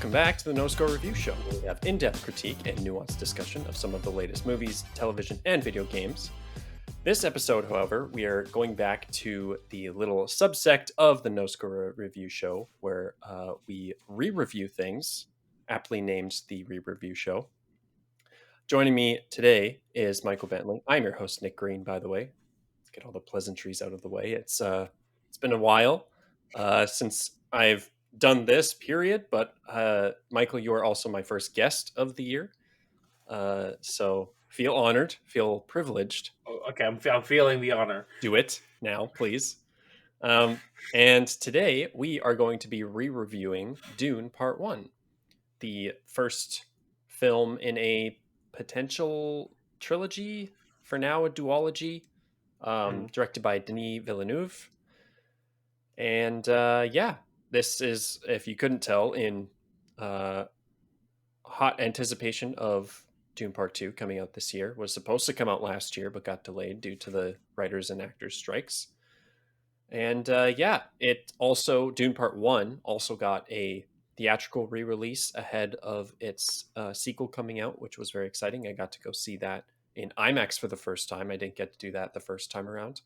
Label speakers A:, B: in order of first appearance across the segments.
A: Welcome back to the NoScore Review Show, where we have in-depth critique and nuanced discussion of some of the latest movies, television, and video games. This episode, however, we are going back to the little subsect of the NoScore Review Show, where we re-review things, aptly named the Re-Review Show. Joining me today is Michael Bentley. I'm your host, Nick Green, by the way. Let's get all the pleasantries out of the way. It's been a while since I've done this, period, but Michael, you are also my first guest of the year. So feel honored, feel privileged.
B: Okay, I'm feeling the honor.
A: Do it now, please. And today we are going to be re-reviewing Dune Part 1, the first film in a potential trilogy, for now a duology, directed by Denis Villeneuve. And this is, if you couldn't tell, in hot anticipation of Dune Part 2 coming out this year. Was supposed to come out last year, but got delayed due to the writers and actors strikes. And it also, Dune Part 1 also got a theatrical re-release ahead of its sequel coming out, which was very exciting. I got to go see that in IMAX for the first time. I didn't get to do that the first time around.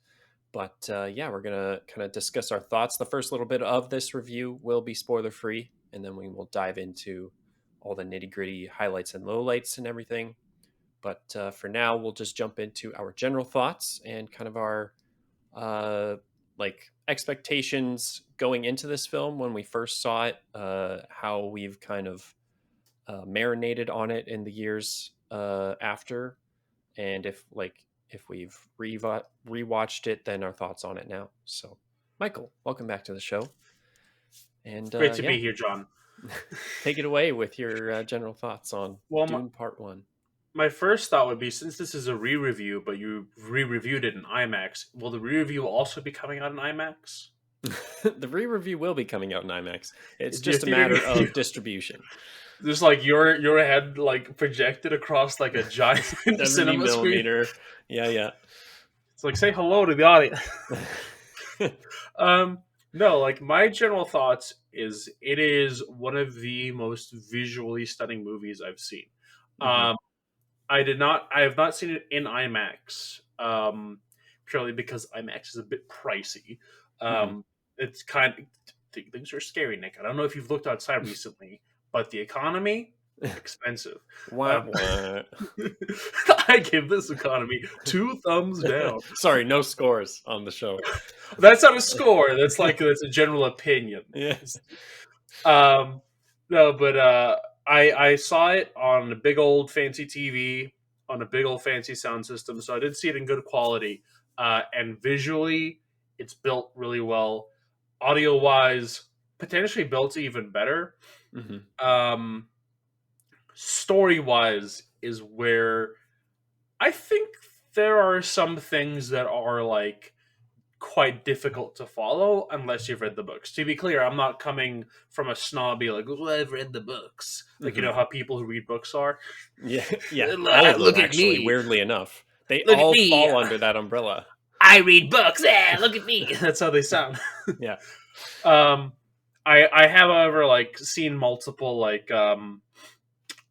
A: But we're going to kind of discuss our thoughts. The first little bit of this review will be spoiler-free, and then we will dive into all the nitty-gritty highlights and lowlights and everything. But for now, we'll just jump into our general thoughts and kind of our expectations going into this film when we first saw it, how we've kind of marinated on it in the years after, and if we've rewatched it, then our thoughts on it now. So, Michael, welcome back to the show. And
B: great to be here, John.
A: Take it away with your general thoughts on Dune Part 1.
B: My first thought would be, since this is a re-review, but you re-reviewed it in IMAX, will the re-review also be coming out in IMAX?
A: The re-review will be coming out in IMAX. It's just a matter of distribution.
B: There's your head projected across a giant
A: 70
B: cinema
A: millimeter.
B: screen.
A: Yeah.
B: It's say hello to the audience. No, my general thoughts is it is one of the most visually stunning movies I've seen. Mm-hmm. I have not seen it in IMAX, purely because IMAX is a bit pricey. It's things are scary, Nick. I don't know if you've looked outside recently, but the economy, expensive.
A: I
B: give this economy 2 thumbs down.
A: Sorry, no scores on the show.
B: That's not a score. That's that's a general opinion.
A: Yes.
B: No, but I saw it on a big old fancy TV on a big old fancy sound system, so I did see it in good quality. And visually, it's built really well. Audio-wise, potentially built even better.
A: Mm-hmm.
B: Story-wise is where I think there are some things that are quite difficult to follow unless you've read the books. To be clear, I'm not coming from a snobby I've read the books. You know how people who read books are?
A: Yeah. Look at me. Weirdly enough. They all fall under that umbrella.
B: I read books. Yeah, look at me. That's how they sound.
A: Yeah.
B: I have, however, seen multiple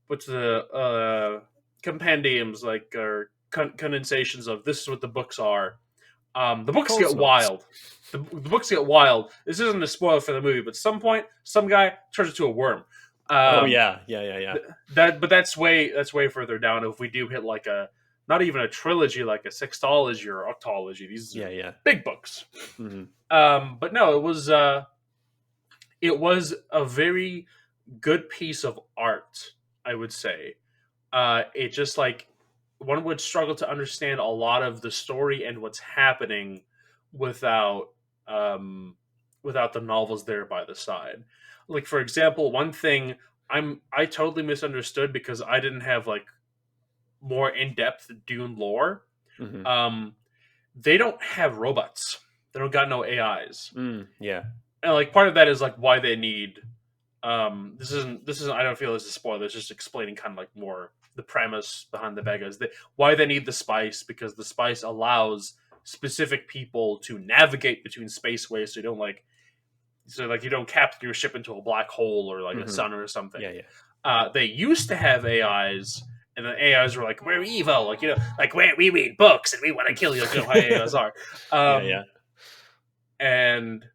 B: what's the compendiums or condensations of this is what the books are. The books get wild. The books get wild. This isn't a spoiler for the movie, but at some point, some guy turns into a worm.
A: Yeah.
B: But that's way further down. If we do hit not even a trilogy, a sextology or octology, these are big books.
A: Mm-hmm.
B: But no, it was a very good piece of art, I would say. It just one would struggle to understand a lot of the story and what's happening without the novels there by the side. For example, one thing I totally misunderstood because I didn't have more in-depth Dune lore.
A: Mm-hmm.
B: They don't have robots. They don't got no AIs.
A: Yeah.
B: And part of that is why they need this isn't I don't feel this is a spoiler, it's just explaining kind of more the premise behind the Vegas. Why they need the spice, because the spice allows specific people to navigate between spaceways so you don't so like you don't captain your ship into a black hole or like a
A: Hmm.
B: sun or something.
A: Yeah, yeah.
B: They used to have AIs, and the AIs were like, "We're evil," like like we read books and we want to kill you. Like, how AIs are.
A: Yeah, yeah.
B: And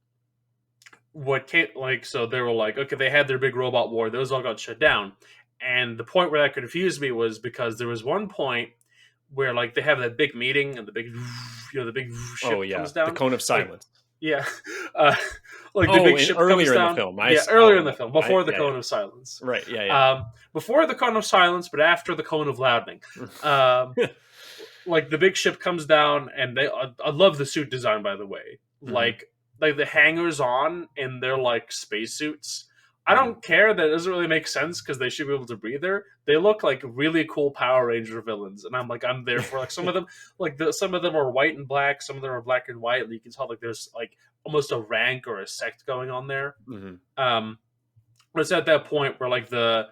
B: what came like so they were like, okay, they had their big robot war. Those all got shut down. And the point where that confused me was because there was one point where like they have that big meeting and the big the big
A: Oh,
B: ship
A: yeah.
B: comes
A: The
B: down.
A: cone of
B: Like
A: silence.
B: yeah, uh, like the
A: Oh,
B: big
A: and
B: ship comes
A: earlier in the
B: down.
A: film.
B: Yeah,
A: Oh,
B: earlier in the film, before the
A: yeah, yeah.
B: cone of silence.
A: Right. Yeah,
B: Before the cone of silence, but after the cone of loudening. Um,
A: yeah.
B: like the big ship comes down, and I love the suit design, by the way.
A: Hmm.
B: Like the hangers on in their like spacesuits. I
A: Hmm.
B: don't care that it doesn't really make sense because they should be able to breathe there. They look like really cool Power Ranger villains, and I'm there for like some of them. Some of them are white and black, some of them are black and white. And you can tell like there's like almost a rank or a sect going on there.
A: Hmm.
B: Um, but it's at that point where like the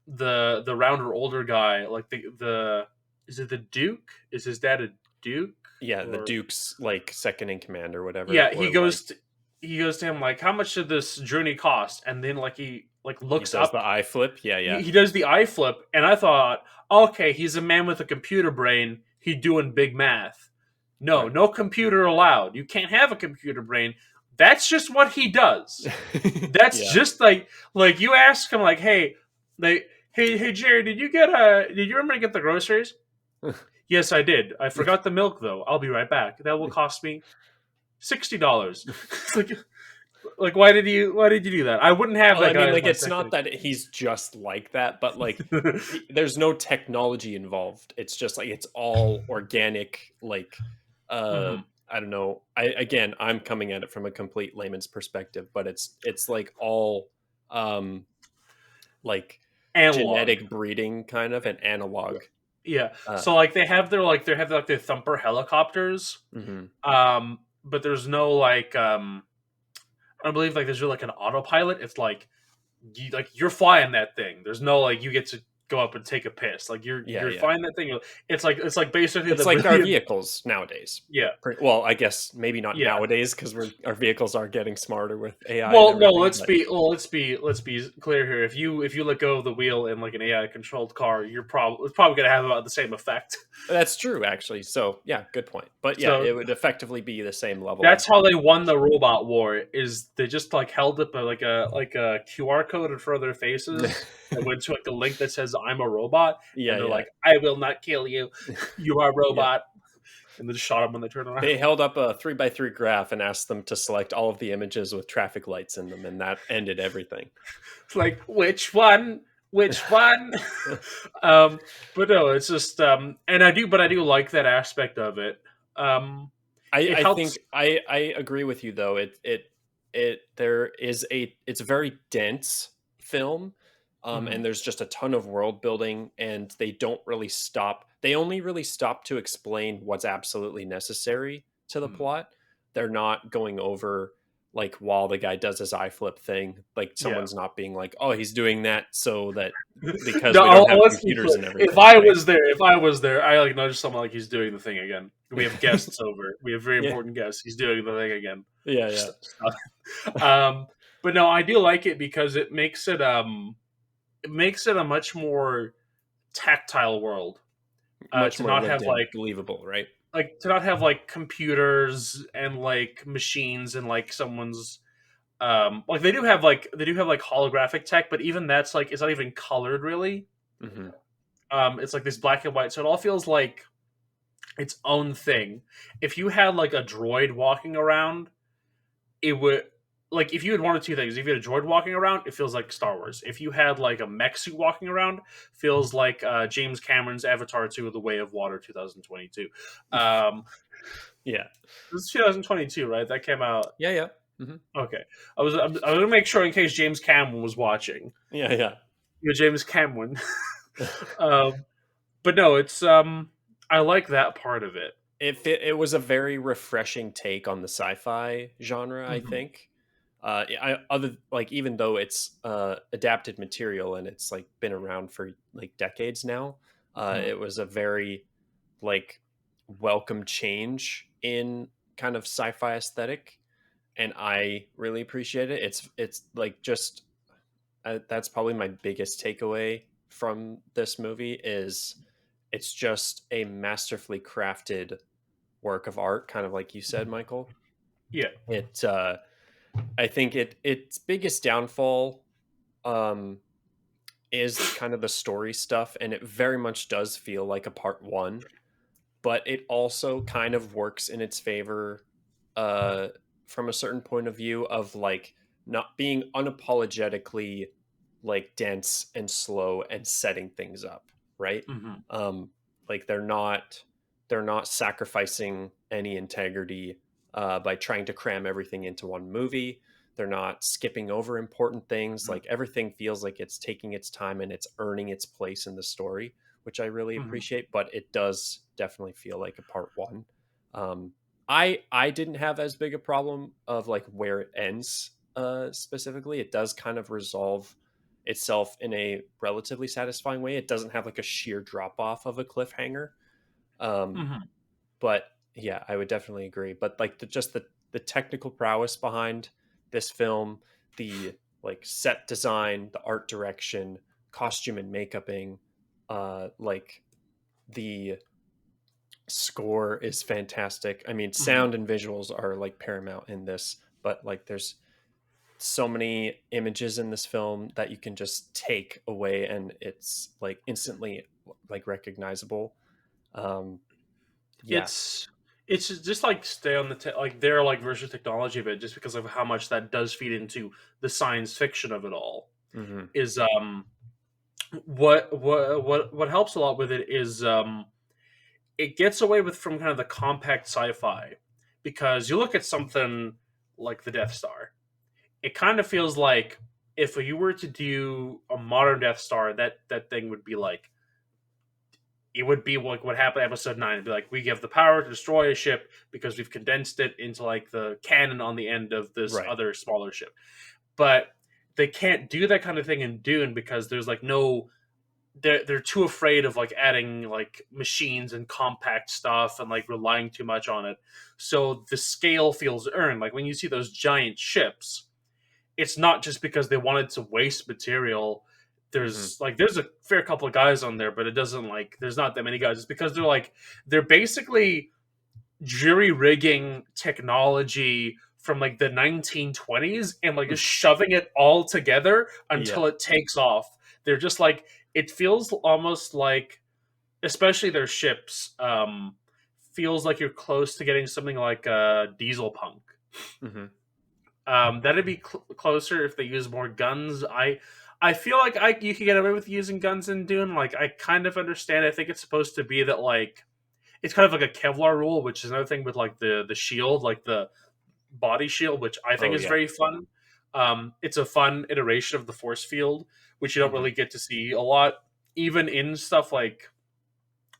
B: rounder older guy, like the is it the Duke? Is his dad a Duke?
A: Yeah, the
B: Or
A: Duke's like second in command or whatever,
B: yeah,
A: or like
B: he goes to him like, how much did this journey cost? And then like he like
A: he
B: looks
A: does the
B: up.
A: eye flip. Yeah, yeah.
B: He does the eye flip, and I thought, okay, he's a man with a computer brain. He doing big math. No,
A: Right.
B: no computer allowed. You can't have a computer brain. That's just what he does. That's
A: Yeah.
B: just like you ask him like, hey Jerry, did you remember to get the groceries? Yes, I did. I forgot the milk though. I'll be right back. That will cost me $60. like like why did you do that? I wouldn't have
A: Well, I
B: that guy
A: mean,
B: as
A: like,
B: my
A: it's
B: second.
A: not that he's just like that, but like, there's no technology involved. It's just like it's all organic. Like, uh,
B: Mhm.
A: I don't know. I'm coming at it from a complete layman's perspective, but it's like all, like
B: Analog.
A: genetic breeding kind of and analog.
B: Yeah.
A: Uh,
B: So like they have like their thumper helicopters.
A: mhm.
B: But there's no like I don't believe like there's really like an autopilot. It's like you're flying that thing. There's no like you get to go up and take a piss. Like
A: Yeah,
B: you're
A: yeah.
B: flying that thing. It's like basically
A: It's
B: the
A: like our
B: brilliant.
A: vehicles nowadays.
B: Yeah,
A: Well, I guess maybe not
B: yeah.
A: nowadays because our vehicles are getting smarter with AI and
B: Well, no,
A: everything. But
B: let's be clear here. If you let go of the wheel in like an AI controlled car, it's probably going to have about the same effect.
A: that's true, actually. So yeah, good point. But yeah,
B: So
A: it would effectively be the same level of.
B: that's how they won the robot war. Is they just like held up like a QR code in front of their faces and went to like a link that says "I'm a robot,"
A: Yeah,
B: and they're
A: yeah,
B: like, "I will not kill you. You are a
A: yeah.
B: robot," and then shot them when they turn around.
A: They held up a 3x3 graph and asked them to select all of the images with traffic lights in them, and that ended everything.
B: It's like which one? Which one? um, but no, it's just and I do like that aspect of it. Um, it
A: I
B: helps.
A: think I agree with you though. There is it's a very dense film,
B: Mhm.
A: and there's just a ton of world building, and they don't really stop. They only really stop to explain what's absolutely necessary to the
B: Mhm.
A: plot. They're not going over like while the guy does his eye flip thing, like
B: Yeah.
A: someone's not being like, oh, he's doing that so that because
B: No,
A: we don't have
B: let's be
A: computers
B: clear.
A: and everything, right?
B: If I was there, I like noticed someone like he's doing the thing again. We have guests over. We have very
A: Yeah,
B: important guests. He's doing the thing again.
A: yeah, yeah.
B: Stop. But no, I do like it because it makes it a much more tactile world.
A: Much
B: To
A: more
B: not
A: lived
B: have
A: in, believable, right?
B: to not have like computers and like machines and like someone's like they do have like holographic tech, but even that's like it's not even colored really.
A: Hmm.
B: It's like this black and white, so it all feels like its own thing. If you had like a droid walking around, it would like if you had one or two things. If you had a droid walking around, it feels like Star Wars. If you had like a mech suit walking around, feels like James Cameron's Avatar 2: The Way of Water 2022. Um,
A: Yeah.
B: it was 2022, right? That came out.
A: Yeah, yeah. Hmm.
B: Okay, I was gonna make sure in case James Cameron was watching.
A: Yeah, yeah.
B: James Cameron. um, but no, it's I like that part of it.
A: It was a very refreshing take on the sci-fi genre, I
B: Mhm.
A: think. Other like even though it's adapted material and it's like been around for like decades now,
B: Mhm.
A: it was a very like welcome change in kind of sci-fi aesthetic. and I really appreciate it. It's like just that's probably my biggest takeaway from this movie is it's just a masterfully crafted work of art, kind of like you said, Michael.
B: Yeah.
A: It I think its biggest downfall um is kind of the story stuff, and it very much does feel like a part one, but it also kind of works in its favor uh from a certain point of view of like not being unapologetically like dense and slow and setting things up, right?
B: Hmm.
A: um like they're not sacrificing any integrity by trying to cram everything into one movie. They're not skipping over important things. Like everything feels like it's taking its time and it's earning its place in the story, which I really
B: Hmm.
A: appreciate. But it does definitely feel like a part one. I didn't have as big a problem of like where it ends specifically. It does kind of resolve itself in a relatively satisfying way. It doesn't have like a sheer drop off of a cliffhanger. Um,
B: Hmm.
A: but yeah, I would definitely agree. But like just the technical prowess behind this film, the like set design, the art direction, costume and makeuping, like the score is fantastic. I mean,
B: Hmm.
A: sound and visuals are like paramount in this, but like there's so many images in this film that you can just take away and it's like instantly like recognizable. Um yeah.
B: It's it's just like stay on the like their like version of technology of it, just because of how much that does feed into the science fiction of it all.
A: Mhm.
B: Is what helps a lot with it is it gets away with from kind of the compact sci-fi, because you look at something like the Death Star, it kind of feels like if you were to do a modern Death Star, that thing would be like, it would be like what happened in episode 9. It'd be like, we have the power to destroy a ship because we've condensed it into like the cannon on the end of this
A: Right.
B: other smaller ship. But they can't do that kind of thing in Dune because there's like no, they're too afraid of like adding like machines and compact stuff and like relying too much on it. So the scale feels earned. Like when you see those giant ships, it's not just because they wanted to waste material.
A: Mhm.
B: There's a fair couple of guys on there, but it doesn't like there's not that many guys. It's because they're basically jury rigging technology from like the 1920s and like just shoving it all together
A: Yeah.
B: until it takes off. They're just like, it feels almost like, especially their ships, feels like you're close to getting something like Diesel Punk.
A: Mhm.
B: That'd be closer if they use more guns. I feel like you could get away with using guns in Dune. Like I kind of understand. I think it's supposed to be that like it's kind of like a Kevlar rule, which is another thing with like the shield, like the body shield, which I think
A: Oh
B: is
A: yeah.
B: very fun. It's a fun iteration of the force field, which you don't
A: Mhm.
B: really get to see a lot, even in stuff like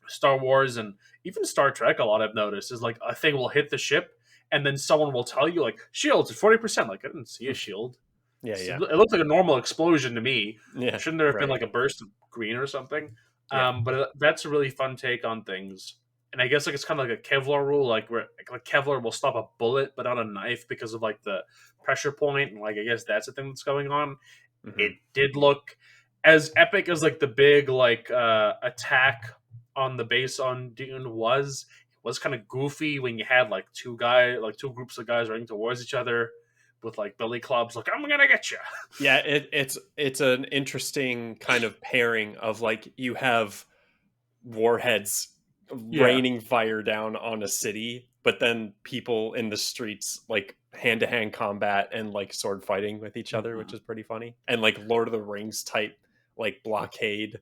B: Star Wars and even Star Trek. A lot I've noticed is like a thing will hit the ship, and then someone will tell you like shields at 40%. Like I didn't see a shield.
A: Yeah, yeah.
B: It looked like a normal explosion to me.
A: Yeah,
B: Shouldn't there have been
A: right.
B: like a burst of green or something?
A: Yeah.
B: But that's a really fun take on things. And I guess like it's kind of like a Kevlar rule, like where like Kevlar will stop a bullet but not a knife because of like the pressure point, and like I guess that's the thing that's going on. It
A: Mhm.
B: did look as epic as like the big like attack on the base on Dune was. It was kind of goofy when you had like two groups of guys running towards each other with like billy clubs, like I'm gonna get you.
A: Yeah, it's an interesting kind of pairing of like you have warheads
B: Yeah.
A: raining fire down on a city, but then people in the streets like hand to hand combat and like sword fighting with each other, which
B: Mhm.
A: is pretty funny. And like Lord of the Rings type like blockade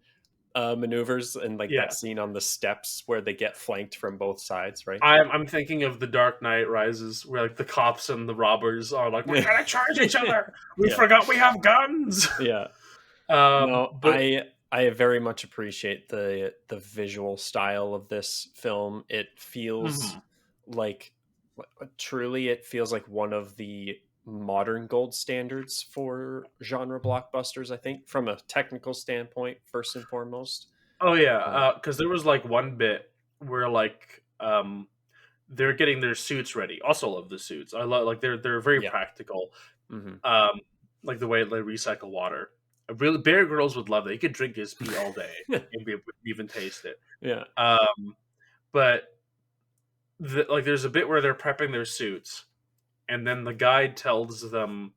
A: maneuvers and like that
B: Yeah.
A: scene on the steps where they get flanked from both sides, right?
B: I'm thinking of the Dark Knight Rises, where like the cops and the robbers are like, we're gonna charge each other. We
A: Yeah.
B: forgot we have guns.
A: Yeah. No,
B: But
A: I very much appreciate the visual style of this film. It feels
B: mhm.
A: like truly it feels like one of the modern gold standards for genre blockbusters, I think, from a technical standpoint, first and foremost.
B: Oh
A: Um,
B: yeah, because there was like one bit where like they're getting their suits ready. Also love the suits. I love like they're very
A: Yeah.
B: practical.
A: Hmm.
B: Um, like the way they recycle water. Really, Bear Grylls would love that. He could drink his pee all day and be, even taste it.
A: Yeah.
B: But like, there's a bit where they're prepping their suits, and then the guide tells them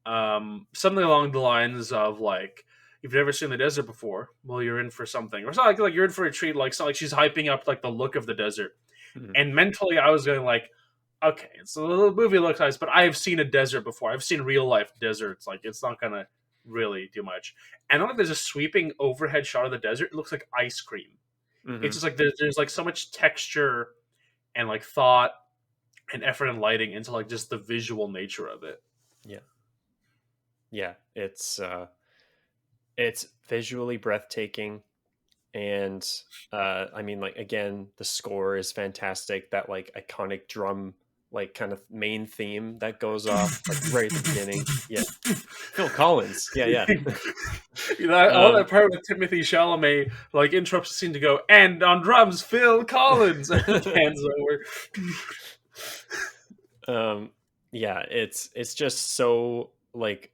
B: something along the lines of like, "You've never seen the desert before. Well, you're in for something," or something like you're in for a treat. Like, so like she's hyping up like the look of the desert,
A: Hmm.
B: and mentally I was going like, okay, so the movie looks nice, but I have seen a desert before. I've seen real life deserts. Like, it's not gonna really do much. And then like, there's a sweeping overhead shot of the desert. It looks like ice cream. It's
A: Hmm.
B: just like there's like so much texture and like thought and effort and lighting into like just the visual nature of it.
A: Yeah. Yeah. It's visually breathtaking. And I mean, like, again, the score is fantastic. That like iconic drum, like kind of main theme that goes off like right at the beginning. Yeah. Phil Collins. Yeah. Yeah.
B: You know, I love
A: um,
B: that part with Timothy Chalamet like interrupts the scene to go, and on drums, Phil Collins, and hands over.
A: um, yeah, it's just so like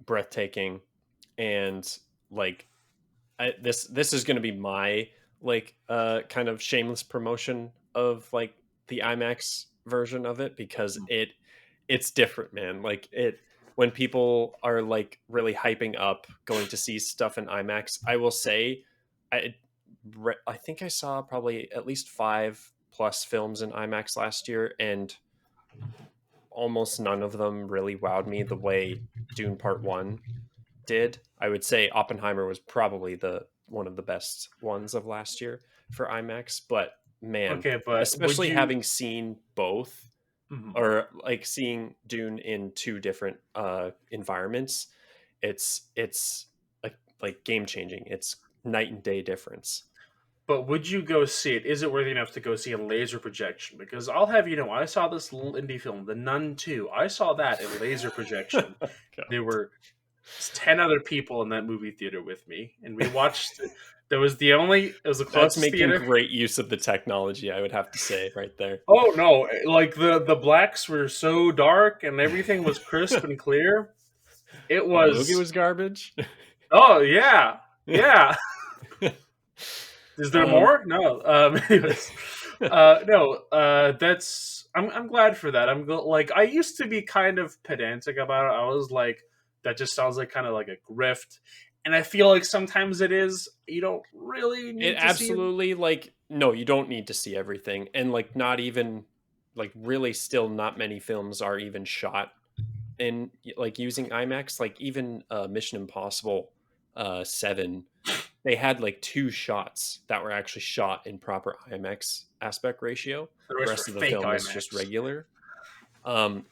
A: breathtaking. And like this is going to be my like kind of shameless promotion of like the IMAX version of it, because it's different, man. Like it, when people are like really hyping up going to see stuff in IMAX, I will say I I think I saw probably at least 5+ films in IMAX last year, and almost none of them really wowed me the way Dune Part 1 did. I would say Oppenheimer was probably the one of the best ones of last year for IMAX, but man,
B: Okay, but would
A: especially
B: you?
A: having seen both,
B: Mhm.
A: or like seeing Dune in two different environments, it's like game changing. It's night and day difference.
B: But would you go see it? Is it worthy enough to go see a laser projection? Because I'll have you know, I saw this little indie film, The Nun 2. I saw that in laser projection. There
A: God.
B: were 10 other people in that movie theater with me, and we watched it. That was the only, it was the
A: That's
B: closest
A: making
B: theater.
A: great use of the technology, I would have to say, right there.
B: Oh no, like the blacks were so dark and everything was crisp and clear. It
A: The movie
B: was,
A: was garbage.
B: oh yeah. Yeah. Is there
A: um,
B: more? No. Anyways, no. That's. I'm glad for that. like, I used to be kind of pedantic about it. I was like, that just sounds like kind of like a grift, and I feel like sometimes it is. You don't really
A: it
B: need to see it.
A: absolutely, like, no, you don't need to see everything, and like not even like really still not many films are even shot in like using IMAX. Like even Mission Impossible 7, they had like two shots that were actually shot in proper IMAX aspect ratio.
B: The
A: The
B: rest were
A: rest of the
B: fake
A: film was just
B: IMAX.
A: regular.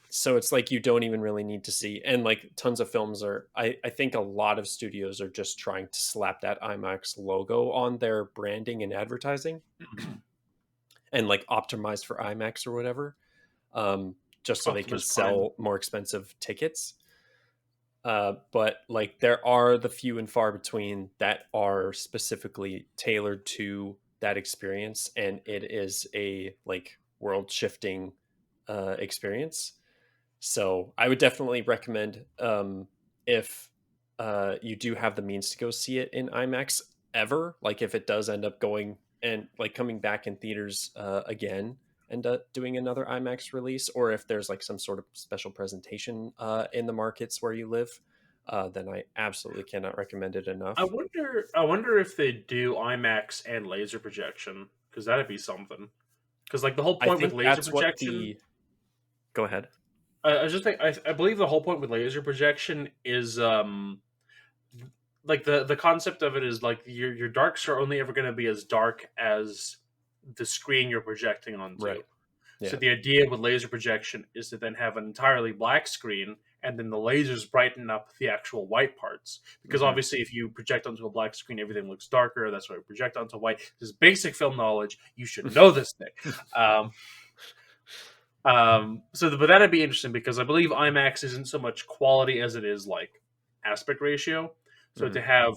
A: So it's like you don't even really need to see, and like tons of films are, I think a lot of studios are just trying to slap that IMAX logo on their branding and advertising, and like optimized for IMAX or whatever, just so they can
B: Optimus Prime.
A: sell more expensive tickets. But like there are the few and far between that are specifically tailored to that experience, and it is a like world shifting experience. So I would definitely recommend, if you do have the means to go see it in IMAX ever, like if it does end up going and like coming back in theaters again and doing another IMAX release, or if there's like some sort of special presentation in the markets where you live, then I absolutely cannot recommend it
B: I
A: enough.
B: wonder. I wonder if they do IMAX and laser projection, because that'd be something. Because like the whole
A: I
B: point with
A: think
B: laser
A: that's what
B: projection,
A: the go ahead.
B: I was just think I believe the whole point with laser projection is like the concept of it is like your darks are only ever going to be as dark as the screen you're projecting onto.
A: Right.
B: So
A: Yeah.
B: the idea with laser projection is to then have an entirely black screen, and then the lasers brighten up the actual white parts. Because
A: Hmm.
B: obviously, if you project onto a black screen, everything looks darker. That's why we project onto white. This is basic film knowledge. You should know this thing. Um, but that'd be interesting because I believe IMAX isn't so much quality as it is like aspect ratio. So
A: Hmm.
B: to have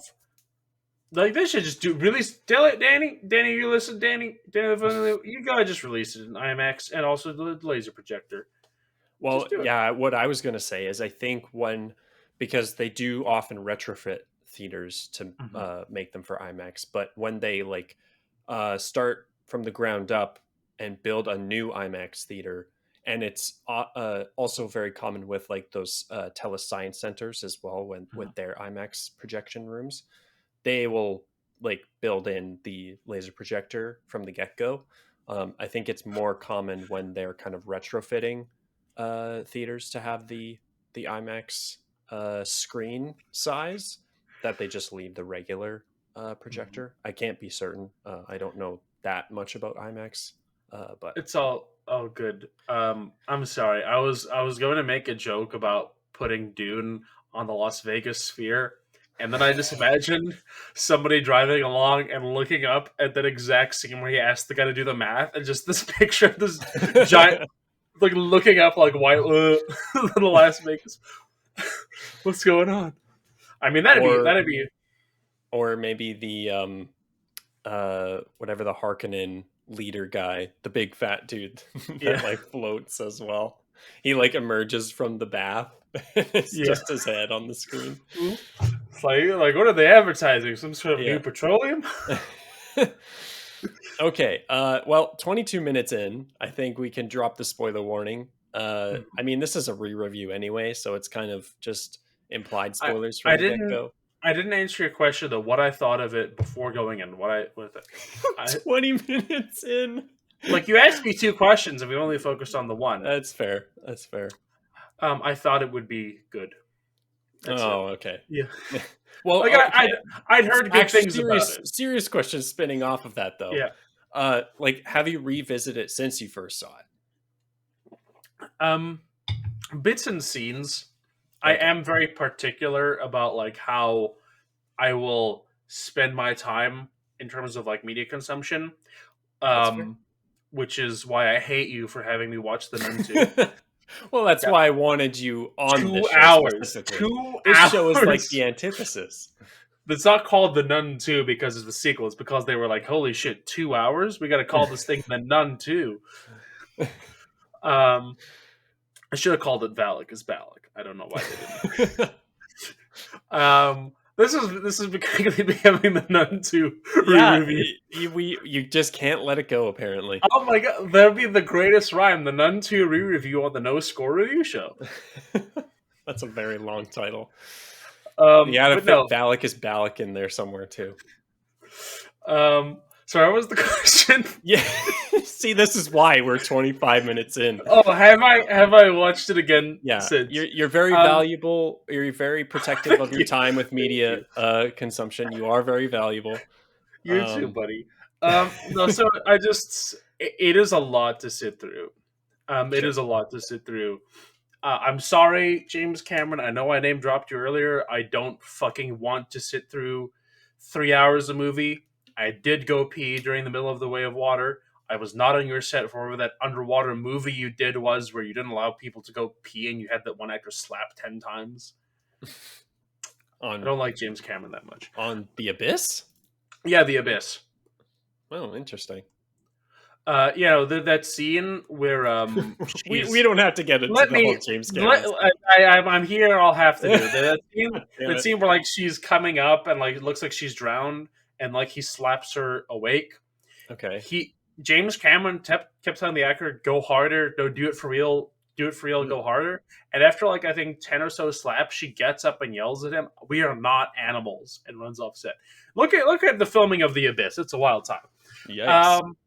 B: Like they should just release. Tell it, Danny. Danny, you listen, Danny. You gotta just release it in IMAX and also the laser projector.
A: Well,
B: Just do it.
A: yeah, what I was going to say is I think because they do often retrofit theaters to
B: Mhm.
A: make them for IMAX, but when they like start from the ground up and build a new IMAX theater, and it's also very common with like those telescience centers as well when
B: Mhm.
A: with their IMAX projection rooms, they will like build in the laser projector from the get go. I think it's more common when they're kind of retrofitting theaters to have the IMAX screen size that they just leave the regular
B: Mhm.
A: projector. I can't be certain. I don't know that much about IMAX, but
B: It's all good. I'm sorry. I was going to make a joke about putting Dune on the Las Vegas Sphere, and then I just imagined somebody driving along and looking up at that exact scene where he asked the guy to do the math, and just this picture of this giant, like looking up, like white, the Las Vegas. What's going on? I mean,
A: or
B: that'd be
A: maybe the whatever the Harkonnen leader guy, the big fat dude that
B: yeah,
A: like floats as well. He like emerges from the bath. It's
B: yeah.
A: just his head on the screen.
B: It's like what are they advertising? Some sort of new
A: Yeah.
B: petroleum?
A: Okay. Well, 22 minutes in, I think we can drop the spoiler warning. I mean, this is a re-review anyway, so it's kind of just implied
B: I
A: spoilers
B: I
A: from the
B: didn't
A: get-go.
B: I didn't answer your question though. What I thought of it before going in. I
A: 20 minutes in.
B: like you asked me two questions and we only focused on the one.
A: That's fair. That's fair.
B: I thought it would be good. That's it.
A: Oh, okay.
B: Yeah.
A: Well,
B: Like
A: okay.
B: I'd heard good
A: Actually,
B: things about it.
A: serious question spinning off of that though.
B: Yeah.
A: Like, have you revisited it since you first saw it?
B: Um, Bits and scenes. I
A: Okay,
B: am very particular about like how I will spend my time in terms of like media consumption.
A: that's fair.
B: Um, which is why I hate you for having me watch The Nun 2.
A: Well, that's
B: Yeah.
A: why I wanted you on this
B: Two
A: show
B: hours.
A: specifically.
B: Two
A: This show is like
B: hours.
A: the antithesis.
B: It's not called The Nun 2 because it's the sequel. It's because they were like, holy shit, 2 hours? We got to call this thing The Nun 2. Um, I should have called it Valak as Balak. I don't know why they didn't. This is becoming the Nun 2
A: Yeah,
B: re-review.
A: you just can't let it go. Apparently,
B: Oh my god, that'd be the greatest rhyme. The Nun 2 re-review on the NoScore review show.
A: that's a very long title. You gotta
B: But
A: fit
B: no.
A: Balak as Balak in there somewhere too.
B: Sorry, what was the question?
A: Yeah. See, this is why we're 25 minutes in.
B: Oh, have I watched it again
A: Yeah,
B: since?
A: you're very
B: Um,
A: valuable. You're very protective of your time with
B: thank
A: media
B: you,
A: consumption. You are very valuable.
B: you too,
A: Um,
B: buddy. No, so it is a lot to sit through. It
A: sure.
B: is a lot to sit through. I'm sorry, James Cameron. I know I name dropped you earlier. I don't fucking want to sit through 3 hours of movie. I did go pee during the middle of The Way of Water. I was not on your set for whatever that underwater movie you did was where you didn't allow people to go pee and you had that one actor slap 10 times. I
A: On
B: don't like James Cameron that much.
A: the Abyss.
B: Yeah, The Abyss.
A: Oh, interesting.
B: That scene where
A: We
B: she's
A: don't have to get into
B: let
A: the whole
B: me
A: James
B: let
A: Cameron stuff.
B: I'm here. I'll have to do it. That scene,
A: Damn
B: that
A: it.
B: scene where like she's coming up and like it looks like she's drowned and like he slaps her awake.
A: Okay.
B: He James Cameron kept telling the actor, "Go harder, no, do it for real,
A: Hmm.
B: go harder." And after like I think 10 or so slaps, she gets up and yells at him, "We are not animals," and runs off set. Look at the filming of The Abyss. It's a wild time.
A: Yikes.
B: Um,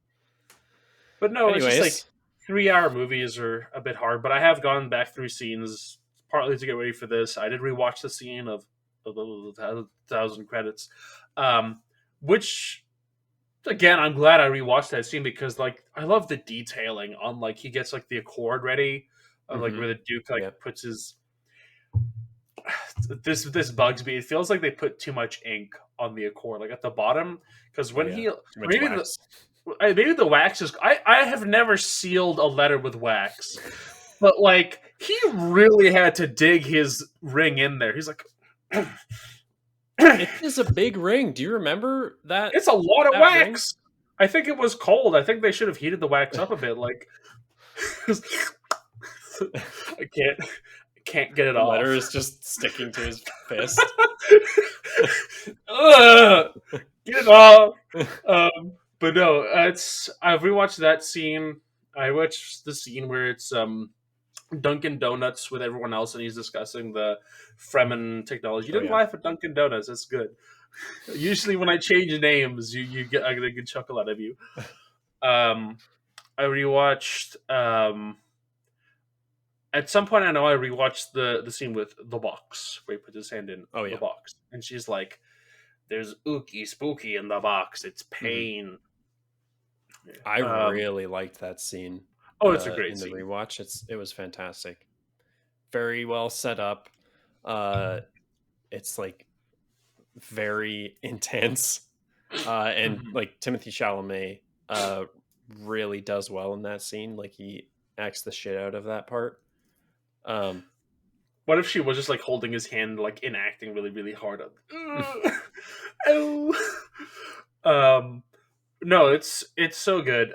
B: but no, it's just like
A: Anyways,
B: 3 hour movies are a bit hard. But I have gone back through scenes partly to get ready for this. I did rewatch the scene of the thousand credits, um, which again I'm glad I rewatched that scene because like I love the detailing on like he gets like the accord ready, like
A: hmm,
B: where the Duke like
A: yeah,
B: puts his this bugs me. It feels like they put too much ink on the accord, like at the bottom, because
A: oh
B: when
A: yeah,
B: he
A: too much
B: maybe
A: wax.
B: maybe the wax is. I have never sealed a letter with wax, but like he really had to dig his ring in there. He's like,
A: It is a big ring. Do you remember
B: It's a lot of
A: that ring?
B: wax. I think it was cold. I think they should have heated the wax up a bit. Like, I can't get it
A: The letter
B: off.
A: is just sticking to his fist.
B: Ugh, get it off. But no, I've rewatched that scene. I watched the scene where it's Dunkin' Donuts with everyone else, and he's discussing the Fremen technology. You
A: Oh
B: didn't
A: yeah.
B: laugh at Dunkin' Donuts. That's good. Usually, when I change names, I get a good chuckle out of you. Um, I rewatched. At some point, I know I rewatched the scene with the box where he puts his hand in
A: Oh
B: the
A: yeah.
B: box, and she's like, "There's ooky spooky in the box. It's
A: Mhm.
B: pain."
A: I
B: Um,
A: really liked that scene
B: oh, it's a great
A: in the
B: scene.
A: rewatch. It was fantastic. Very well set up. Uh, it's like very intense, and
B: Mhm.
A: like Timothy Chalamet really does well in that scene. Like he acts the shit out of that part. Um,
B: What if she was just like holding his hand, like enacting really, really hard? Oh. um, no, it's so good.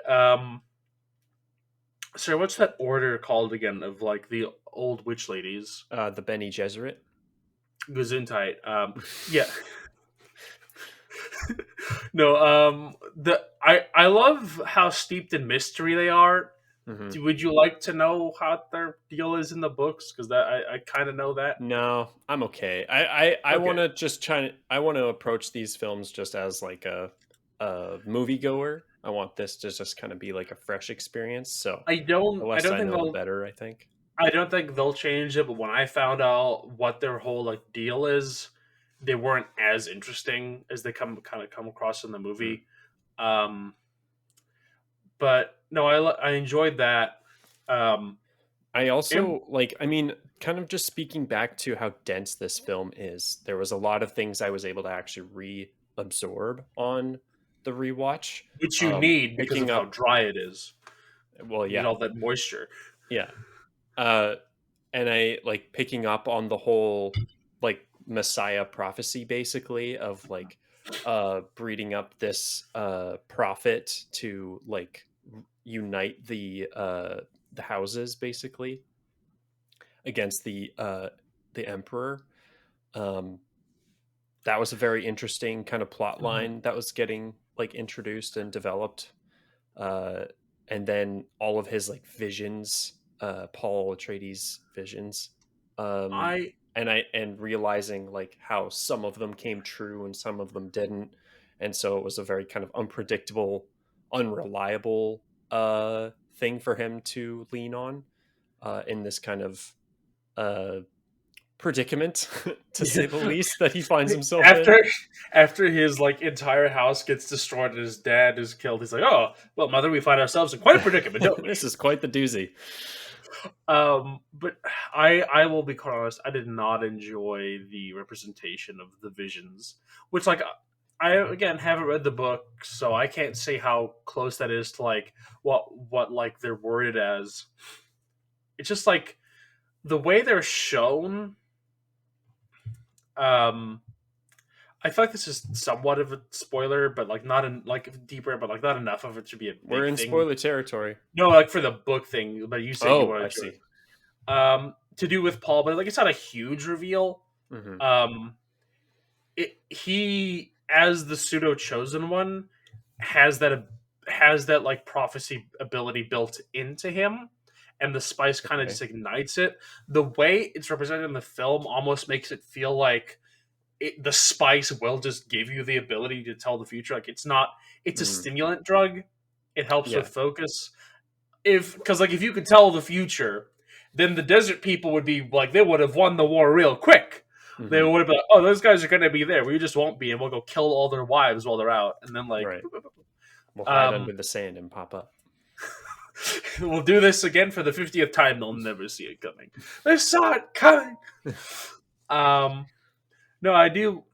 B: Sorry, what's that order called again of like the old witch ladies?
A: the Benny Gesserit.
B: Gesundheit. Yeah. No, I love how steeped in mystery they are.
A: Hmm.
B: Would you like to know how their deal is in the books? Because that I kind of know that.
A: No, I'm okay. I
B: Okay.
A: want to just try. I want to approach these films just as like a moviegoer. I want this to just kind of be like a fresh experience. So
B: I
A: the
B: don't. I
A: less
B: don't
A: I
B: think
A: know, the
B: they'll.
A: better. I think.
B: I don't think they'll change it. But when I found out what their whole like deal is, they weren't as interesting as they come across in the
A: Mm.
B: movie. Um, but no, I enjoyed that. Um,
A: I
B: and
A: also like. I mean, kind of just speaking back to how dense this film is. There was a lot of things I was able to actually reabsorb on the rewatch.
B: which you need because
A: Picking
B: of how
A: up.
B: dry it is.
A: Well,
B: You need
A: yeah,
B: all that moisture.
A: yeah. Uh, and I like picking up on the whole like Messiah prophecy basically of like breeding up this prophet to like unite the houses basically against the emperor. Um that was a very interesting kind of plot
B: Mhm.
A: line that was getting like introduced and developed. uh, and then all of his like visions, Paul Atreides visions, um,
B: I
A: and realizing like how some of them came true and some of them didn't, and so it was a very kind of unpredictable, unreliable thing for him to lean on in this kind of uh, predicament, to say the least, that he finds himself in.
B: after after his like entire house gets destroyed and his dad is killed, he's like, "Oh, well, mother, we find ourselves in quite a predicament, don't we?"
A: This is quite the doozy.
B: But I will be quite honest. I did not enjoy the representation of the visions, which like I again haven't read the book, so I can't say how close that is to like what like they're worded as. It's just like the way they're shown. Um, I feel like this is somewhat of a spoiler, but like not in like deeper, but like not enough of it to be a
A: We're
B: big
A: in
B: thing.
A: spoiler territory.
B: No, like for the book thing, but you said you
A: Oh,
B: wanted
A: I
B: to
A: see.
B: join. To do with Paul, but like it's not a huge reveal.
A: Hmm.
B: Um, he as the pseudo chosen one has that like prophecy ability built into him, and the spice kind of
A: Okay.
B: just ignites it. The way it's represented in the film almost makes it feel like the spice will just give you the ability to tell the future. Like it's not, it's a
A: Mm.
B: stimulant drug. It helps with
A: Yeah.
B: focus. If because like if you could tell the future, then the desert people would be like they would have won the war real quick. They
A: Hmm.
B: would have been like, oh, those guys are going to be there. We just won't be, and we'll go kill all their wives while they're out, and then like,
A: Right. We'll hide
B: um,
A: under the sand and pop up.
B: we'll do this again for the 50th time. They'll never see it coming. They saw it coming. Um, no, I do.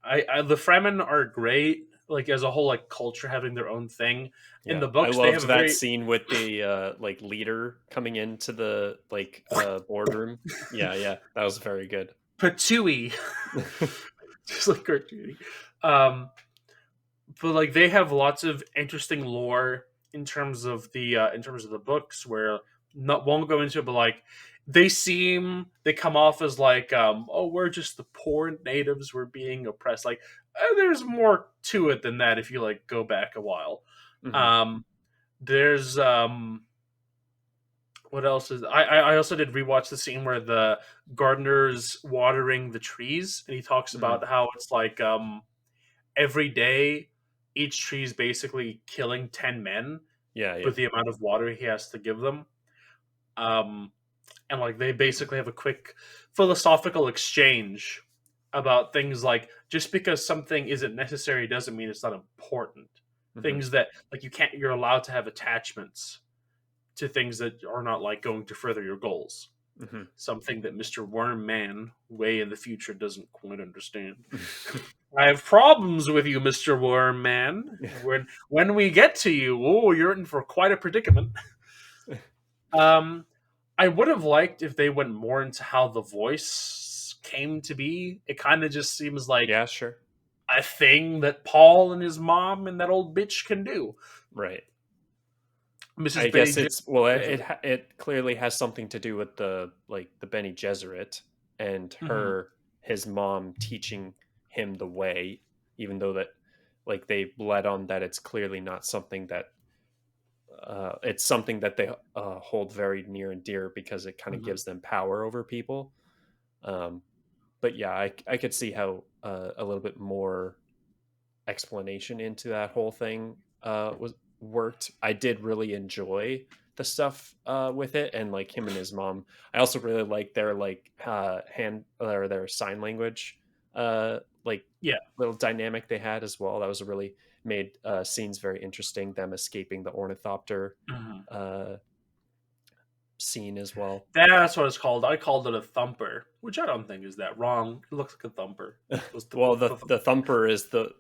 B: The Fremen are great. Like as a whole, like culture having their own thing. In
A: Yeah.
B: the
A: I
B: books, they have
A: loved
B: a
A: that
B: very
A: scene with the like leader coming into the like boardroom. Yeah, yeah. That was very good.
B: patooey. just like cartoony. Um, but like they have lots of interesting lore in terms of the books where not won't go into it, but like they come off as like oh, we're just the poor natives, we're being oppressed. Like there's more to it than that if you like go back a while.
A: Hmm.
B: Um, there's what else is I also did rewatch the scene where the gardener's watering the trees, and he talks
A: Hmm.
B: about how it's like every day each tree is basically killing 10 men
A: Yeah, yeah.
B: with the amount of water he has to give them. Um, and like they basically have a quick philosophical exchange about things like just because something isn't necessary doesn't mean it's not important.
A: Hmm.
B: Things that like you're allowed to have attachments to things that are not like going to further your goals.
A: Hmm.
B: Something that Mr. Worm Man way in the future doesn't quite understand. I have problems with you, Mr. Worm Man. When we get to you, oh, you're in for quite a predicament. Um, I would have liked if they went more into how the voice came to be. It kind of just seems like
A: Yeah, sure.
B: a thing that Paul and his mom and that old bitch can do.
A: Right.
B: Mrs.
A: I
B: Benny
A: guess
B: J.
A: it clearly has something to do with the Benny Gesserit and
B: Mhm,
A: his mom teaching him the way, even though that like they bled on that it's clearly not something that it's something that they hold very near and dear because it kind of
B: mhm,
A: gives them power over people. Um, but yeah, I could see how a little bit more explanation into that whole thing was worked. I did really enjoy the stuff with it, and like him and his mom. I also really like their like hand or their sign language like
B: yeah.
A: little dynamic they had as well. That was really made scenes very interesting. Them escaping the ornithopter
B: Mhm.
A: uh, scene as well.
B: That's what it's called. I called it a thumper, which I don't think is that wrong. It looks like a thumper. Those
A: Well,
B: the
A: the thumper is the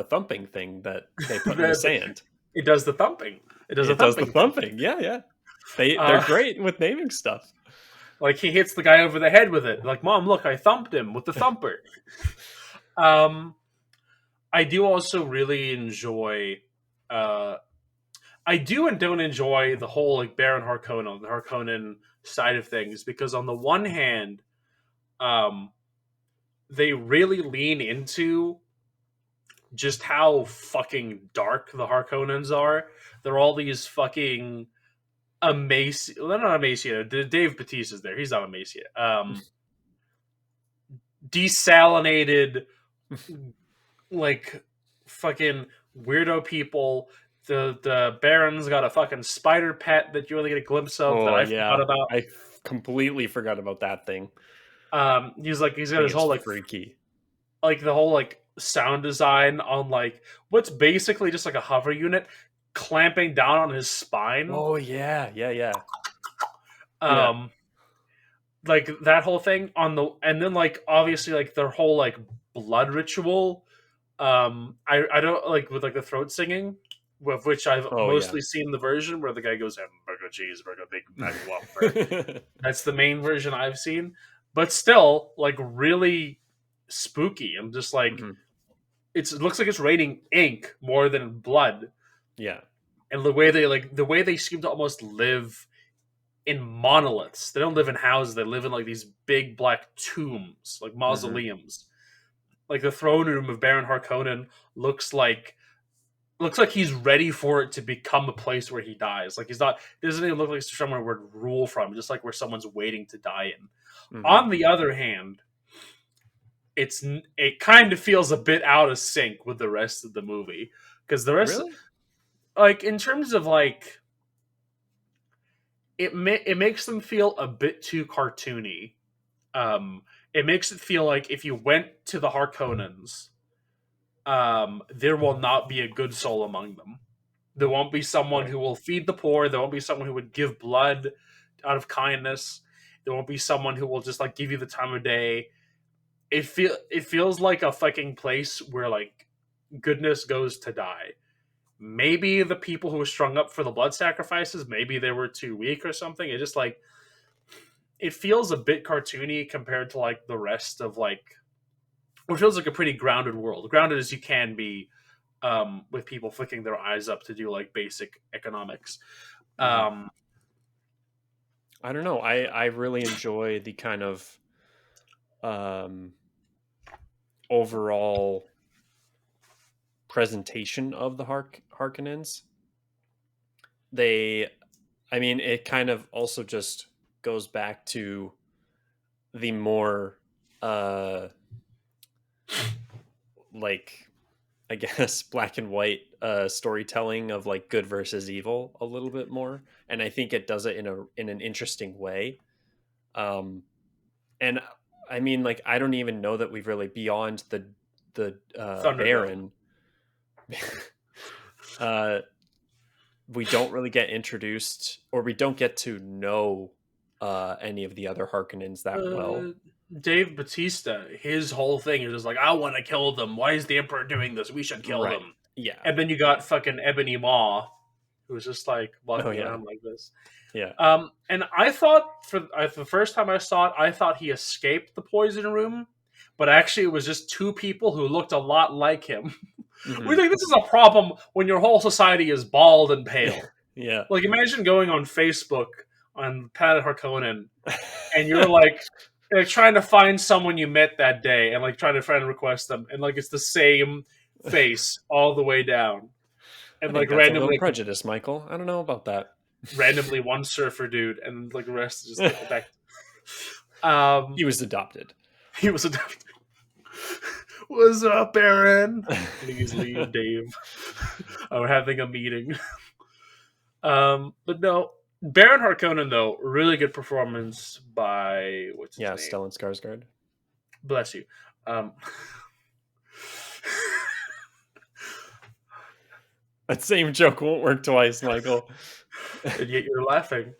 A: thumping thing that they put in the
B: the-
A: sand.
B: it does the thumping. It does a
A: It does the
B: thumping thing.
A: thumping. Yeah, yeah. They're
B: Uh,
A: great with naming stuff.
B: like he hits the guy over the head with it. Like, Mom, look, I thumped him with the thumper. Um, I do also really enjoy. Uh, I do and don't enjoy the whole like Baron Harkonnen, the Harkonnen side of things, because on the one hand, um, they really lean into just how fucking dark the Harkonnens are. They're all these fucking emaciated. Well, they're not emaciated. Dave Bautista's there. He's not emaciated. Desalinated, like fucking weirdo people. The Baron's got a fucking spider pet that you only get a glimpse of that
A: Oh
B: I forgot
A: yeah,
B: about.
A: I completely forgot about that thing.
B: He's
A: I
B: got
A: think
B: his
A: it's
B: whole
A: freaky.
B: like the whole like sound design on like what's basically just like a hover unit clamping down on his spine.
A: Oh yeah, yeah, yeah, yeah.
B: Um, like that whole thing on the and then like obviously like their whole like blood ritual. I don't like with like the throat singing, with which I've
A: Oh yeah.
B: mostly seen the version where the guy goes hamburger cheeseburger big mac whopper. That's the main version I've seen, but still like really spooky. I'm just like
A: Mhm.
B: it looks like it's raining ink more than blood,
A: Yeah.
B: and the way they seem to almost live in monoliths. They don't live in houses. They live in like these big black tombs, like
A: Hmm.
B: mausoleums. Like the throne room of Baron Harkonnen looks like he's ready for it to become a place where he dies. Like he's not. It doesn't even look like somewhere where rule from. Just like where someone's waiting to die in.
A: Hmm.
B: On the other hand, it kind of feels a bit out of sync with the rest of the movie because the rest,
A: Really?
B: like in terms of like it makes them feel a bit too cartoony. Um, it makes it feel like if you went to the Harkonnens, there will not be a good soul among them. There won't be someone
A: Okay.
B: who will feed the poor. There won't be someone who would give blood out of kindness. There won't be someone who will just like give you the time of day. It feels like a fucking place where like goodness goes to die. Maybe the people who were strung up for the blood sacrifices, maybe they were too weak or something. It just like it feels a bit cartoony compared to like the rest of like which feels like a pretty grounded world, grounded as you can be, with people flicking their eyes up to do like basic economics.
A: Mhm.
B: Um,
A: I don't know. I really enjoy the kind of um, overall presentation of the Harkonnens. They, I mean, it kind of also just goes back to the more like I guess black and white storytelling of like good versus evil a little bit more, and I think it does it in an interesting way. Um, and I mean, like I don't even know that we've really beyond the
B: Thunderdome.
A: Baron. uh, we don't really get introduced, or we don't get to know any of the other Harkonnens that well.
B: Uh, Dave Batista, his whole thing is just like, I want to kill them. Why is the Emperor doing this? We should kill
A: Right?
B: them.
A: Yeah.
B: And then you got fucking Ebony Maw, who was just like
A: Oh
B: walking
A: yeah.
B: around like this.
A: Yeah.
B: And I thought the first time I saw it, I thought he escaped the poison room, but actually it was just two people who looked a lot like him. We
A: Hmm.
B: think this is a problem when your whole society is bald and pale.
A: Yeah.
B: Like imagine going on Facebook on Planet Harkonnen and you're like trying to find someone you met that day and like trying to friend request them and like it's the same face all the way down
A: I
B: and
A: think
B: like
A: that's a little prejudice, Michael. I don't know about that.
B: randomly one surfer dude and like the rest is just like back. Um,
A: He was adopted.
B: he was adopted. What's up, Aaron? Please leave, Dave. We're having a meeting. But no, Baron Harkonnen though, really good performance by what's his
A: Yeah,
B: name?
A: Stellan Skarsgård.
B: Bless you. Um,
A: That same joke won't work twice, Michael.
B: and yet you're laughing.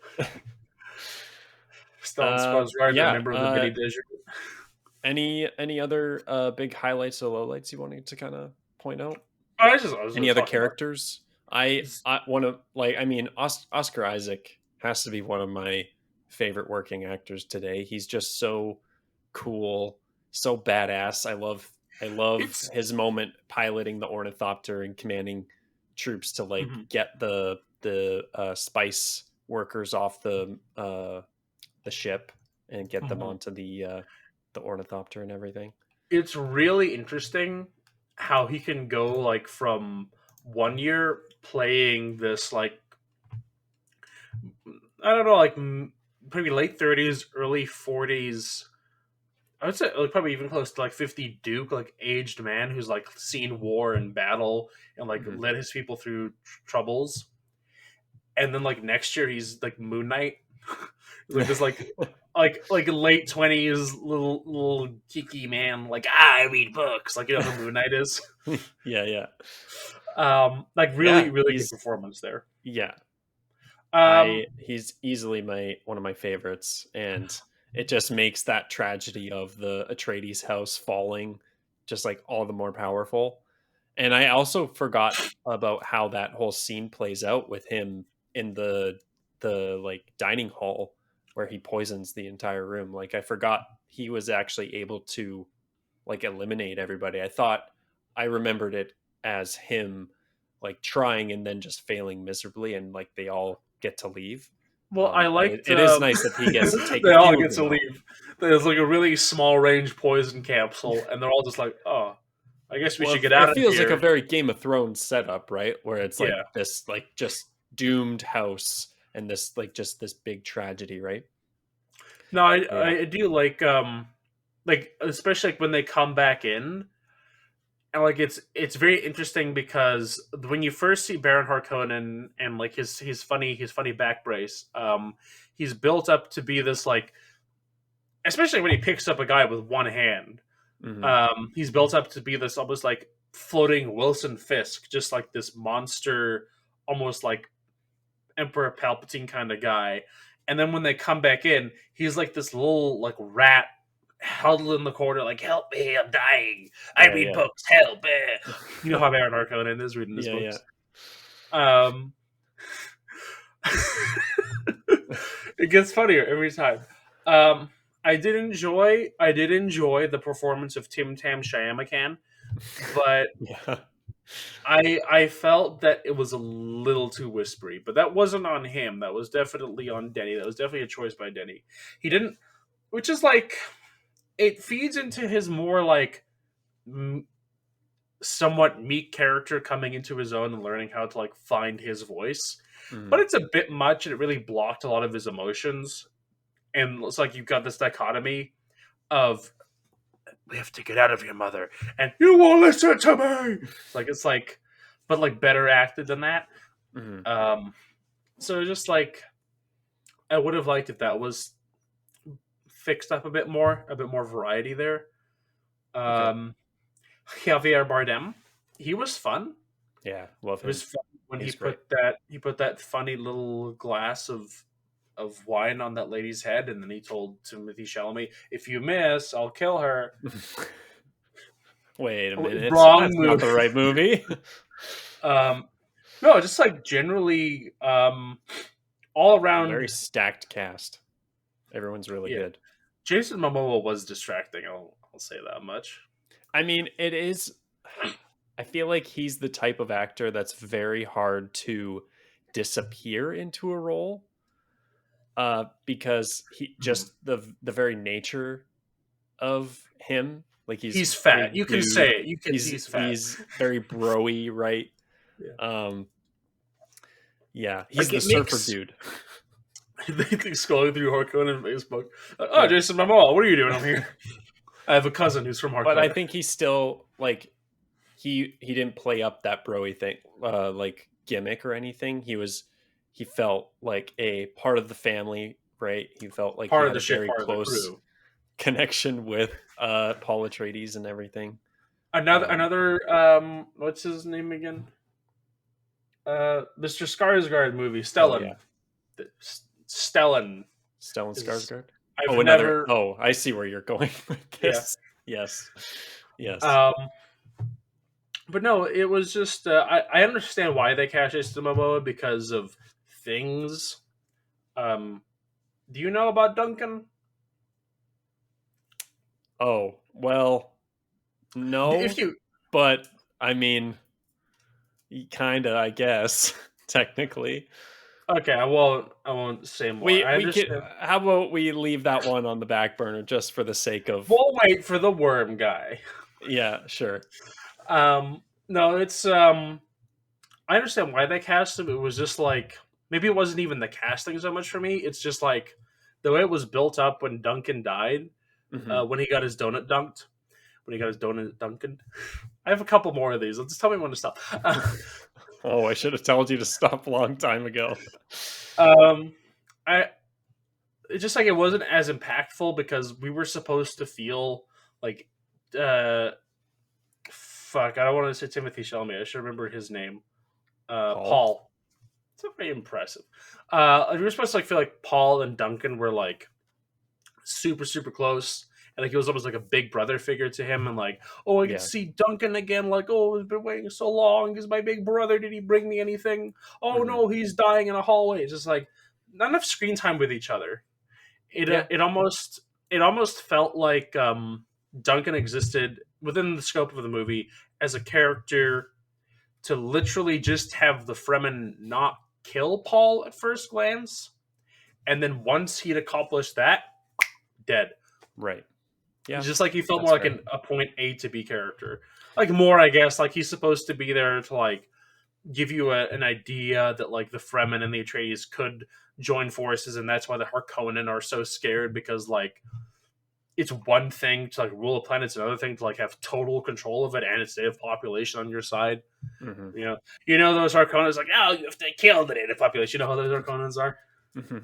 B: Stellan Skarsgård, a
A: Yeah.
B: member of the Bene Gesserit.
A: Any other big highlights or lowlights you wanted to kind of point out?
B: I was
A: Any other
B: talking about.
A: characters? I want to like. I mean, Oscar Isaac has to be one of my favorite working actors today. He's just so cool, so badass. I love
B: It's
A: his moment piloting the ornithopter and commanding troops to like
B: mhm,
A: get the spice workers off the ship and get them
B: mhm.
A: onto the ornithopter and everything.
B: It's really interesting how he can go like from one year playing this like I don't know like maybe late 30s, early 40s. I would say like probably even close to like 50 Duke, like aged man who's like seen war and battle and like
A: Mhm.
B: led his people through troubles. And then like next year he's like Moon Knight. He's like this like late 20s little kiki man like I read books like you know who Moon Knight is.
A: Yeah, yeah,
B: Like
A: yeah.
B: really good performance there.
A: Yeah.
B: Um,
A: He's easily my one of my favorites, and it just makes that tragedy of the Atreides house falling just like all the more powerful. And I also forgot about how that whole scene plays out with him in the like dining hall where he poisons the entire room. Like I forgot he was actually able to like eliminate everybody. I remembered it as him like trying and then just failing miserably, and like they all get to leave.
B: well, I
A: But
B: liked
A: it is nice that he gets to take
B: they
A: a
B: all
A: few of
B: get
A: them
B: to
A: out.
B: leave. There's like a really small range poison capsule, and they're all just like, "Oh, I guess we
A: Well,
B: should get
A: it
B: out of
A: feels like a
B: here."
A: very Game of Thrones setup, right? Where it's like
B: Yeah.
A: this, like just doomed house and this, like just this big tragedy, right?
B: No,
A: Yeah.
B: I do like especially like when they come back in, and like it's very interesting because when you first see Baron Harkonnen and like his funny back brace, he's built up to be this like, especially when he picks up a guy with one hand,
A: Hmm.
B: he's built up to be this almost like floating Wilson Fisk, just like this monster, almost like Emperor Palpatine kind of guy. And then when they come back in, he's like this little like rat huddled in the corner, like "Help me, I'm dying. I
A: Yeah,
B: read
A: yeah,
B: books. Help me." You know how Baron Harkonnen is reading his
A: yeah, yeah.
B: books. Um, it gets funnier every time. I did enjoy the performance of Tim Tam Shyamalan, but
A: Yeah.
B: I felt that it was a little too whispery. But that wasn't on him. That was definitely on Denny. That was definitely a choice by Denny. He didn't, which is like it feeds into his more like somewhat meek character coming into his own and learning how to like find his voice. But
A: Mm.
B: it's a bit much, and it really blocked a lot of his emotions. And it's like you've got this dichotomy of we have to get out of here, mother, and you won't listen to me. It's like, but like better acted than that.
A: Mm.
B: Um, so just like I would have liked if that was fixed up a bit more variety there.
A: Okay.
B: Um, Javier Bardem, he was fun.
A: Yeah, love
B: It was
A: him.
B: fun when
A: He's great.
B: he put that funny little glass of wine on that lady's head, and then he told Timothy Chalamet, "If you miss, I'll kill her."
A: Wait a minute.
B: Wrong
A: That's not
B: move.
A: the right movie.
B: No, just like generally, all
A: Very
B: around.
A: stacked cast. Everyone's really
B: Yeah,
A: good.
B: Jason Momoa was distracting. I'll say that much.
A: I mean, it is. I feel like he's the type of actor that's very hard to disappear into a role, because he
B: Mhm.
A: just the very nature of him, like he's
B: He's fat.
A: big
B: You can say
A: dude.
B: it. You can. He's fat.
A: He's very broy, right?
B: Yeah.
A: Um, yeah, he's
B: Like
A: the
B: it
A: surfer
B: makes
A: dude.
B: they scrolling through Harkonnen and Facebook. Oh,
A: Yeah,
B: Jason Momoa, what are you doing over here? I have a cousin who's from
A: but I
B: Harkonnen.
A: think he's still like he didn't play up that broy thing, like gimmick or anything. He felt like a part of the family, right? He felt like he
B: Part of
A: had
B: the
A: a
B: ship,
A: very
B: part of the
A: close
B: crew.
A: connection with Paul Atreides and everything.
B: Another what's his name again? Mr. Skarsgård movie,
A: Oh yeah,
B: Stellan. Stellan
A: Stellan
B: is
A: Skarsgård.
B: I've
A: Oh, another.
B: never
A: Oh, I see where you're going with
B: yeah.
A: this. Yes, yes.
B: Um but no, it was just I understand why they cast Jason Momoa because of things. Um do you know about Duncan?
A: Oh well,
B: If
A: no,
B: you
A: but I mean, kinda, I guess, technically.
B: okay, I won't say more. I
A: We could.
B: understand.
A: How about we leave that one on the back burner just for the sake of?
B: We'll wait for the worm guy.
A: Yeah, sure.
B: No, it's I understand why they cast him. It was just like maybe it wasn't even the casting so much for me. It's just like the way it was built up when Duncan died,
A: Hmm.
B: when he got his donut dunked, when he got his donut Duncan. I have a couple more of these. Just tell me when to stop.
A: Oh, I should have told you to stop a long time ago.
B: Um, I it's just like it wasn't as impactful because we were supposed to feel like uh fuck. I don't want to say Timothy Chalamet. I should remember his name.
A: Paul.
B: Paul. It's very impressive. We were supposed to like feel like Paul and Duncan were like super close, and like he was almost like a big brother figure to him, and like oh I get to
A: Yeah.
B: see Duncan again. Like oh I've been waiting so long. He's my big brother. Did he bring me anything? Oh
A: Hmm.
B: no, he's dying in a hallway. It's just like not enough screen time with each other.
A: Yeah.
B: It almost felt like Duncan existed within the scope of the movie as a character to literally just have the Fremen not kill Paul at first glance, and then once he'd accomplished that, dead.
A: Right. Yeah.
B: Just like he felt
A: That's
B: more like
A: fair.
B: a point A to B character, like more I guess like he's supposed to be there to like give you an idea that like the Fremen and the Atreides could join forces, and that's why the Harkonnen are so scared because like it's one thing to like rule a planet, it's another thing to like have total control of it and its native population on your side.
A: Hmm.
B: You know those Harkonnens like, oh, you have to kill the native population. You know how those Harkonnens are.
A: Hmm.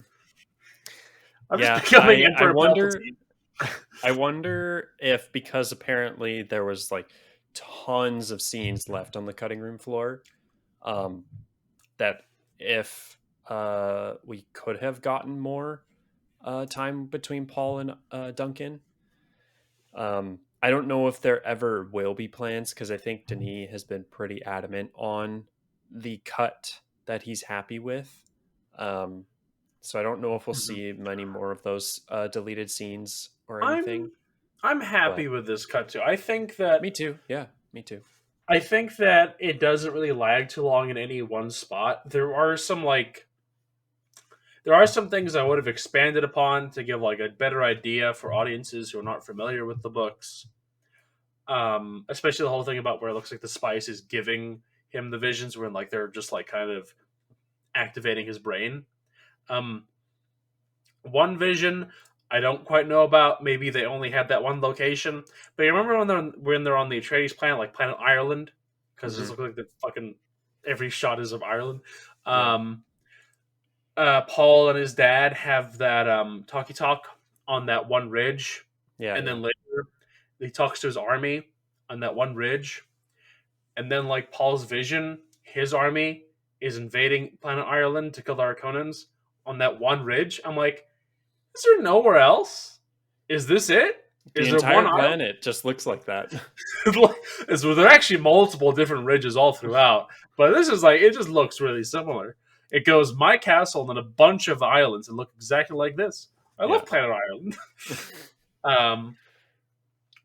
B: I'm just
A: Yeah.
B: becoming
A: I
B: Emperor
A: wonder.
B: Palpatine.
A: I wonder if because apparently there was like tons of scenes left on the cutting room floor, um, that if we could have gotten more time between Paul and Duncan. I don't know if there ever will be plans because I think Denis has been pretty adamant on the cut that he's happy with. Um, So I don't know if we'll
B: Mhm.
A: see many more of those deleted scenes or anything.
B: I'm I'm
A: But
B: happy with this cut too.
A: me too. Yeah, me too.
B: I think that it doesn't really lag too long in any one spot. There are some things I would have expanded upon to give like a better idea for audiences who are not familiar with the books. Especially the whole thing about where it looks like the spice is giving him the visions when like they're just like kind of activating his brain. Um, One vision I don't quite know about. Maybe they only had that one location. But you remember when they're on the Atreides planet, like planet Ireland, because it
A: Hmm.
B: looks like the fucking every shot is of Ireland.
A: Yeah,
B: Um, Paul and his dad have that talkie talk on that one ridge,
A: yeah,
B: and
A: yeah.
B: then later he talks to his army on that one ridge, and then like Paul's vision, his army is invading planet Ireland to kill the Arconans on that one ridge. I'm like, is there nowhere else? Is this it?
A: The
B: Is there one
A: entire
B: island?
A: planet just looks like that.
B: So there are actually multiple different ridges all throughout, but this is like it just looks really similar. It goes my castle and then a bunch of islands that look exactly like this. I
A: Yeah.
B: love Planet Ireland. um,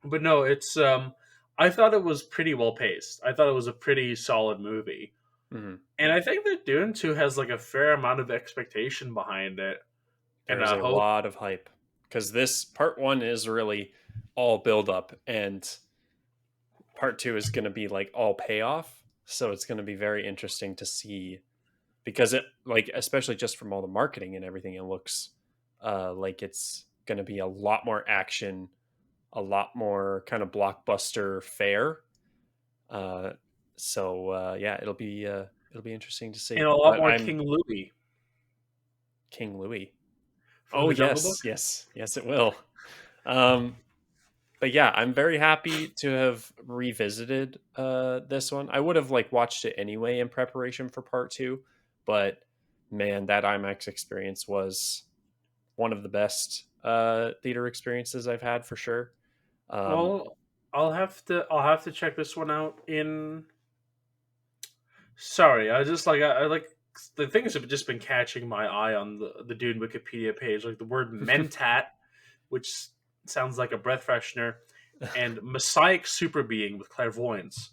B: but no, it's I thought it was pretty well paced. I thought it was a pretty solid movie.
A: Hmm.
B: And I think that Dune 2 has like a fair amount of expectation behind it.
A: There
B: And
A: is
B: I
A: a
B: hope
A: lot of hype because this part one is really all build up, and part two is going to be like all payoff. So it's going to be very interesting to see because it, like, especially just from all the marketing and everything, it looks like it's going to be a lot more action, a lot more kind of blockbuster fare. Uh, yeah, it'll be interesting to
B: and
A: see.
B: a lot
A: But
B: more
A: I'm
B: King Louis
A: King Louis.
B: from
A: Oh
B: the Jungle Book.
A: yes, yes, yes, it will. Um, but yeah, I'm very happy to have revisited this one. I would have like watched it anyway in preparation for part two, but man, that IMAX experience was one of the best theater experiences I've had for sure. Um,
B: Well, I'll have to check this one out in. Sorry, I just like I like the things have just been catching my eye on the Dune Wikipedia page, like the word mentat, which sounds like a breath freshener, and messiah super being with clairvoyance.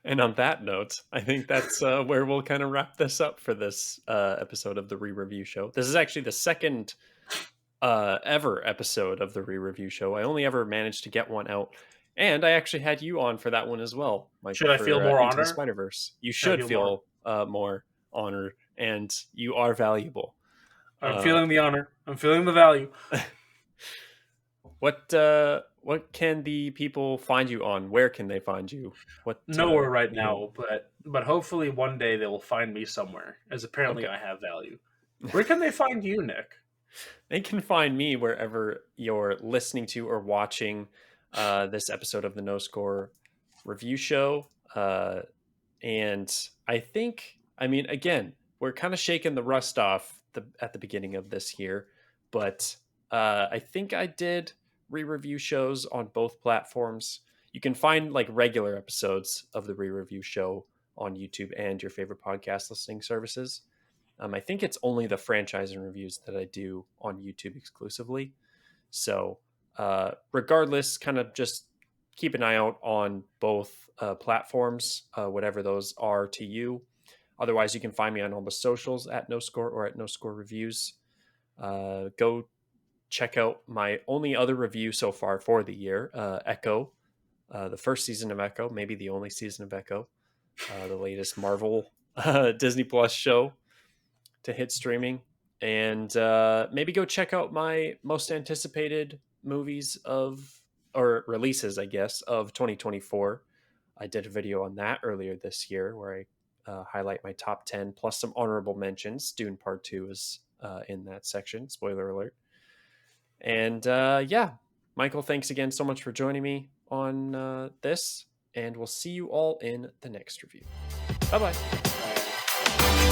A: and on that note, I think that's where we'll kind of wrap this up for this episode of the re-review show. This is actually the second ever episode of the re-review show. I only ever managed to get one out, and I actually had you on for that one as well,
B: Should
A: Michael,
B: I feel
A: for
B: more
A: Into the
B: honor?
A: Spider Verse. You
B: Should I
A: should
B: feel more?
A: feel more honored, and you are valuable.
B: I'm
A: Uh,
B: feeling the honor. I'm feeling the value.
A: what can the people find you on? Where can they find you? What
B: Nowhere
A: what
B: right
A: are you doing?
B: now, but hopefully one day they will find me somewhere, as apparently
A: Okay.
B: I have value. Where can they find you, Nick?
A: They can find me wherever you're listening to or watching this episode of the No Score review show. And I think, I mean, again, we're kind of shaking the rust off at the beginning of this year, but I think I did re-review shows on both platforms. You can find like regular episodes of the re-review show on YouTube and your favorite podcast listening services. I think it's only the franchise and reviews that I do on YouTube exclusively. So, regardless, kind of just keep an eye out on both platforms, whatever those are to you. Otherwise, you can find me on all the socials at NoScore or at NoScore Reviews. Go check out my only other review so far for the year, Echo, the first season of Echo, maybe the only season of Echo, the latest Marvel Disney Plus show to hit streaming. And maybe go check out my most anticipated movies of, or releases, I guess, of 2024. I did a video on that earlier this year where I highlight my top 10 plus some honorable mentions. Dune Part 2 is in that section. Spoiler alert. And yeah, Michael, thanks again so much for joining me on this. And we'll see you all in the next review. Bye bye.